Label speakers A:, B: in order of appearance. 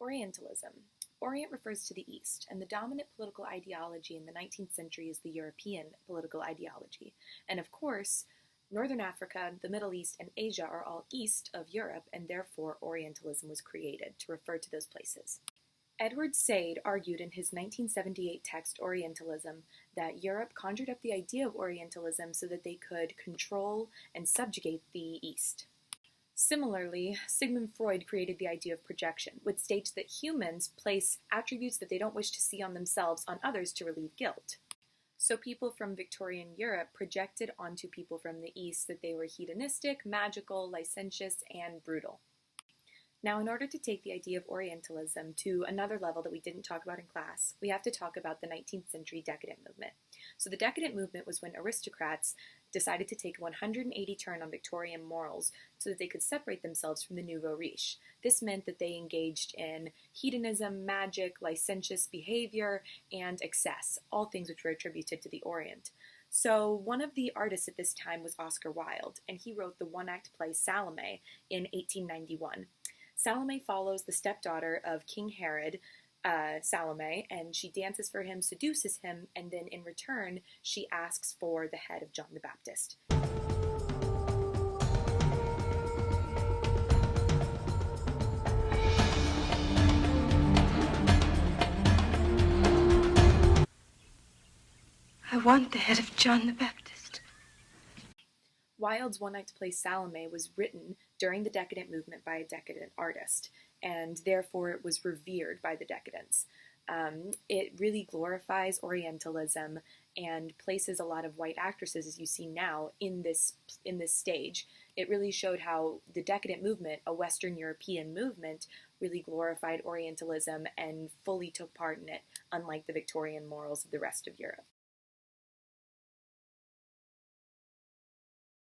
A: Orientalism. Orient refers to the East, and the dominant political ideology in the 19th century is the European political ideology. And of course, Northern Africa, the Middle East, and Asia are all east of Europe, and therefore Orientalism was created to refer to those places. Edward Said argued in his 1978 text Orientalism that Europe conjured up the idea of Orientalism so that they could control and subjugate the East. Similarly, Sigmund Freud created the idea of projection, which states that humans place attributes that they don't wish to see on themselves on others to relieve guilt. So people from Victorian Europe projected onto people from the East that they were hedonistic, magical, licentious, and brutal. Now, in order to take the idea of Orientalism to another level that we didn't talk about in class, we have to talk about the 19th century decadent movement. So the decadent movement was when aristocrats decided to take a 180 turn on Victorian morals so that they could separate themselves from the nouveau riche. This meant that they engaged in hedonism, magic, licentious behavior, and excess, all things which were attributed to the Orient. So one of the artists at this time was Oscar Wilde, and he wrote the one-act play Salome in 1891. Salome follows the stepdaughter of King Herod, Salome, and she dances for him, seduces him, and then in return she asks for the head of John the Baptist.
B: I want the head of John the Baptist.
A: Wilde's one-act play Salome was written during the decadent movement by a decadent artist, and therefore it was revered by the decadents. It really glorifies Orientalism and places a lot of white actresses, as you see now, in this stage. It really showed how the decadent movement, a Western European movement, really glorified Orientalism and fully took part in it, unlike the Victorian morals of the rest of Europe.